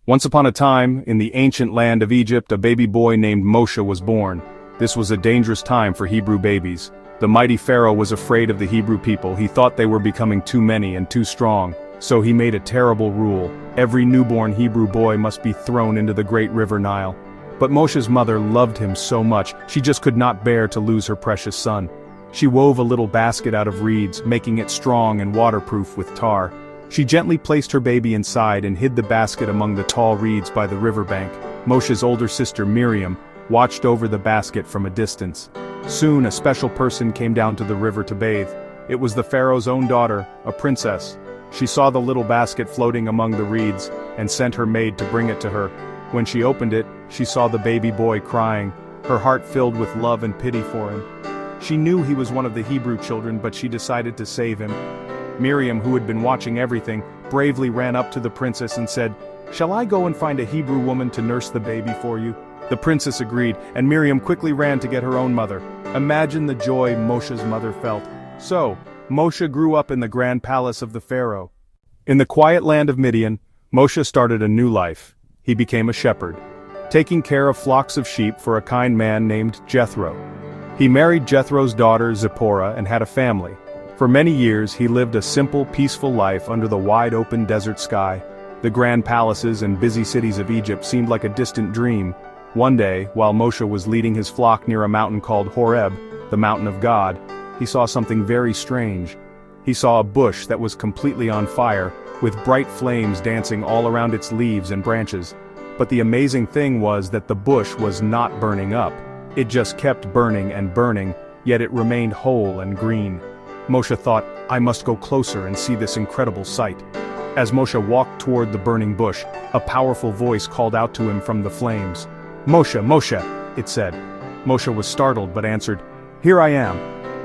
Once upon a time, in the ancient land of Egypt, a baby boy named Moshe was born. This was a dangerous time for Hebrew babies. The mighty Pharaoh was afraid of the Hebrew people. He thought they were becoming too many and too strong. So he made a terrible rule. Every newborn Hebrew boy must be thrown into the great river Nile. But Moshe's mother loved him so much, she just could not bear to lose her precious son. She wove a little basket out of reeds, making it strong and waterproof with tar. She gently placed her baby inside and hid the basket among the tall reeds by the riverbank. Moshe's older sister Miriam watched over the basket from a distance. Soon a special person came down to the river to bathe. It was the Pharaoh's own daughter, a princess. She saw the little basket floating among the reeds, and sent her maid to bring it to her. When she opened it, she saw the baby boy crying, her heart filled with love and pity for him. She knew he was one of the Hebrew children, but she decided to save him. Miriam, who had been watching everything, bravely ran up to the princess and said, "Shall I go and find a Hebrew woman to nurse the baby for you?" The princess agreed, and Miriam quickly ran to get her own mother. Imagine the joy Moshe's mother felt. So, Moshe grew up in the grand palace of the Pharaoh. In the quiet land of Midian, Moshe started a new life. He became a shepherd, taking care of flocks of sheep for a kind man named Jethro. He married Jethro's daughter Zipporah and had a family. For many years he lived a simple, peaceful life under the wide-open desert sky. The grand palaces and busy cities of Egypt seemed like a distant dream. One day, while Moshe was leading his flock near a mountain called Horeb, the mountain of God, he saw something very strange. He saw a bush that was completely on fire, with bright flames dancing all around its leaves and branches. But the amazing thing was that the bush was not burning up. It just kept burning and burning, yet it remained whole and green. Moshe thought, "I must go closer and see this incredible sight." As Moshe walked toward the burning bush, a powerful voice called out to him from the flames. "Moshe, Moshe," it said. Moshe was startled but answered, "Here I am."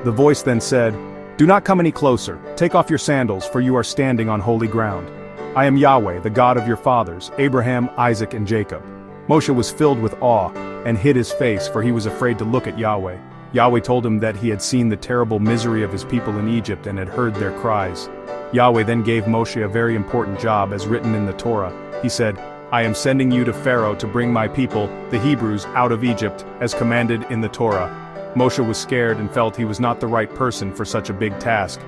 The voice then said, "Do not come any closer. Take off your sandals, for you are standing on holy ground. I am Yahweh, the God of your fathers, Abraham, Isaac, and Jacob." Moshe was filled with awe and hid his face, for he was afraid to look at Yahweh. Yahweh told him that he had seen the terrible misery of his people in Egypt and had heard their cries. Yahweh then gave Moshe a very important job as written in the Torah. He said, "I am sending you to Pharaoh to bring my people, the Hebrews, out of Egypt, as commanded in the Torah." Moshe was scared and felt he was not the right person for such a big task.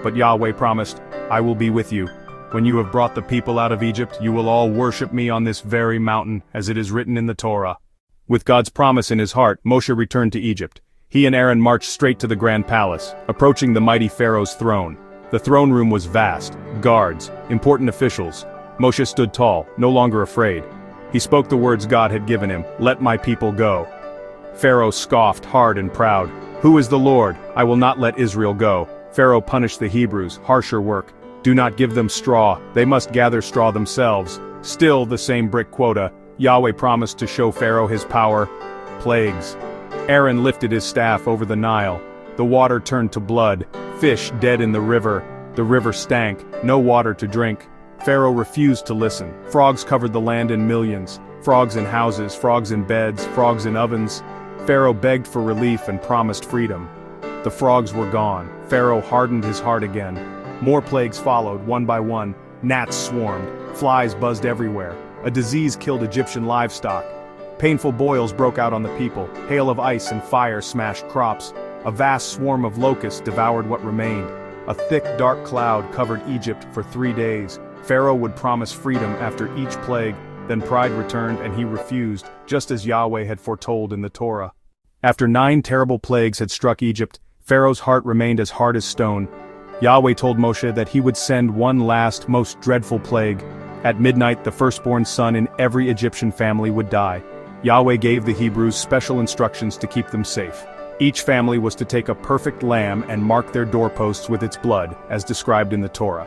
But Yahweh promised, "I will be with you. When you have brought the people out of Egypt, you will all worship me on this very mountain, as it is written in the Torah." With God's promise in his heart, Moshe returned to Egypt. He and Aaron marched straight to the grand palace, approaching the mighty Pharaoh's throne. The throne room was vast, guards, important officials. Moshe stood tall, no longer afraid. He spoke the words God had given him, "Let my people go." Pharaoh scoffed hard and proud. "Who is the Lord? I will not let Israel go." Pharaoh punished the Hebrews, harsher work. "Do not give them straw, they must gather straw themselves." Still the same brick quota. Yahweh promised to show Pharaoh his power. Plagues. Aaron lifted his staff over the Nile. The water turned to blood, fish dead in the river stank, no water to drink. Pharaoh refused to listen. Frogs covered the land in millions. Frogs in houses, frogs in beds, frogs in ovens. Pharaoh begged for relief and promised freedom. The frogs were gone. Pharaoh hardened his heart again. More plagues followed, one by one. Gnats swarmed. Flies buzzed everywhere. A disease killed Egyptian livestock. Painful boils broke out on the people. Hail of ice and fire smashed crops. A vast swarm of locusts devoured what remained. A thick, dark cloud covered Egypt for 3 days. Pharaoh would promise freedom after each plague, then pride returned and he refused, just as Yahweh had foretold in the Torah. After 9 terrible plagues had struck Egypt, Pharaoh's heart remained as hard as stone. Yahweh told Moshe that he would send one last, most dreadful plague. At midnight, the firstborn son in every Egyptian family would die. Yahweh gave the Hebrews special instructions to keep them safe. Each family was to take a perfect lamb and mark their doorposts with its blood, as described in the Torah.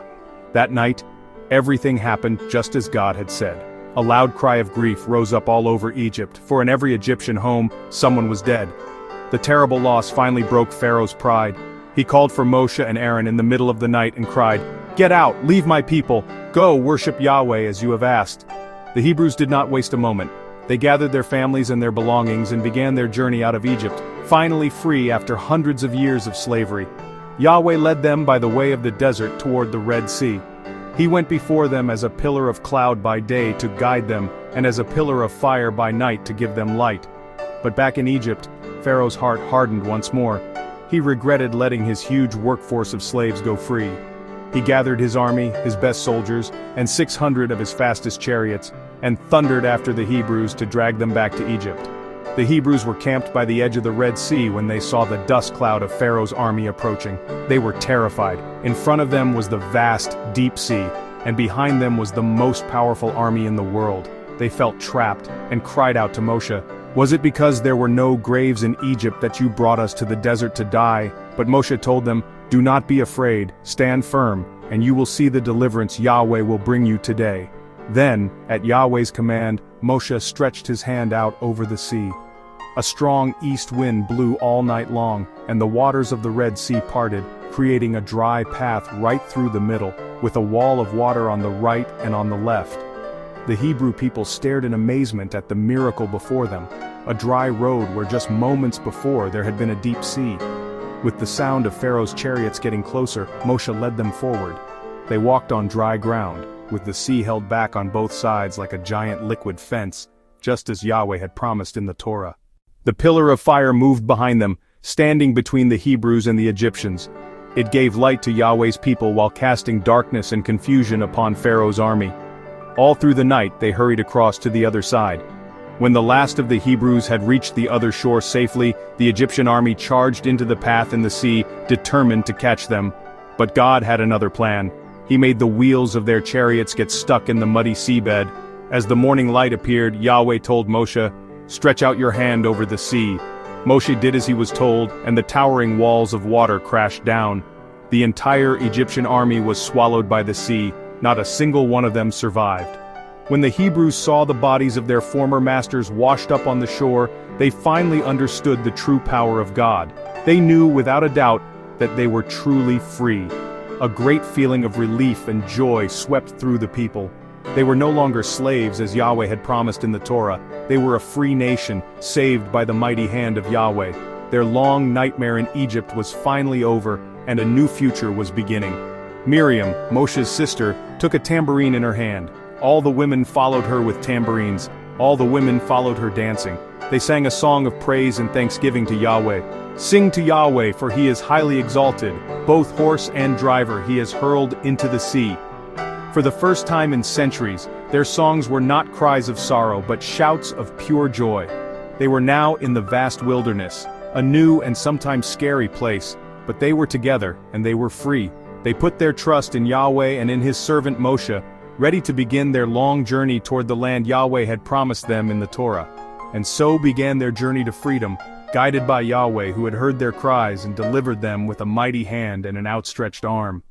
That night, everything happened just as God had said. A loud cry of grief rose up all over Egypt, for in every Egyptian home, someone was dead. The terrible loss finally broke Pharaoh's pride. He called for Moshe and Aaron in the middle of the night and cried, "Get out, leave my people, go worship Yahweh as you have asked." The Hebrews did not waste a moment. They gathered their families and their belongings and began their journey out of Egypt, finally free after hundreds of years of slavery. Yahweh led them by the way of the desert toward the Red Sea. He went before them as a pillar of cloud by day to guide them, and as a pillar of fire by night to give them light. But back in Egypt, Pharaoh's heart hardened once more. He regretted letting his huge workforce of slaves go free. He gathered his army, his best soldiers, and 600 of his fastest chariots, and thundered after the Hebrews to drag them back to Egypt. The Hebrews were camped by the edge of the Red Sea when they saw the dust cloud of Pharaoh's army approaching. They were terrified. In front of them was the vast, deep sea, and behind them was the most powerful army in the world. They felt trapped, and cried out to Moshe, "Was it because there were no graves in Egypt that you brought us to the desert to die?" But Moshe told them, "Do not be afraid, stand firm, and you will see the deliverance Yahweh will bring you today." Then, at Yahweh's command, Moshe stretched his hand out over the sea. A strong east wind blew all night long, and the waters of the Red Sea parted, creating a dry path right through the middle, with a wall of water on the right and on the left. The Hebrew people stared in amazement at the miracle before them, a dry road where just moments before there had been a deep sea. With the sound of Pharaoh's chariots getting closer, Moshe led them forward. They walked on dry ground, with the sea held back on both sides like a giant liquid fence, just as Yahweh had promised in the Torah. The pillar of fire moved behind them, standing between the Hebrews and the Egyptians. It gave light to Yahweh's people while casting darkness and confusion upon Pharaoh's army. All through the night they hurried across to the other side. When the last of the Hebrews had reached the other shore safely, the Egyptian army charged into the path in the sea, determined to catch them. But God had another plan. He made the wheels of their chariots get stuck in the muddy seabed. As the morning light appeared, Yahweh told Moshe, "Stretch out your hand over the sea." Moshe did as he was told, and the towering walls of water crashed down. The entire Egyptian army was swallowed by the sea. Not a single one of them survived. When the Hebrews saw the bodies of their former masters washed up on the shore, they finally understood the true power of God. They knew without a doubt that they were truly free. A great feeling of relief and joy swept through the people. They were no longer slaves as Yahweh had promised in the Torah. They were a free nation, saved by the mighty hand of Yahweh. Their long nightmare in Egypt was finally over, and a new future was beginning. Miriam, Moshe's sister, took a tambourine in her hand. All the women followed her with tambourines. All the women followed her dancing. They sang a song of praise and thanksgiving to Yahweh. "Sing to Yahweh, for he is highly exalted. Both horse and driver he has hurled into the sea." For the first time in centuries, their songs were not cries of sorrow but shouts of pure joy. They were now in the vast wilderness, a new and sometimes scary place, but they were together and they were free. They put their trust in Yahweh and in his servant Moshe, ready to begin their long journey toward the land Yahweh had promised them in the Torah. And so began their journey to freedom, guided by Yahweh who had heard their cries and delivered them with a mighty hand and an outstretched arm.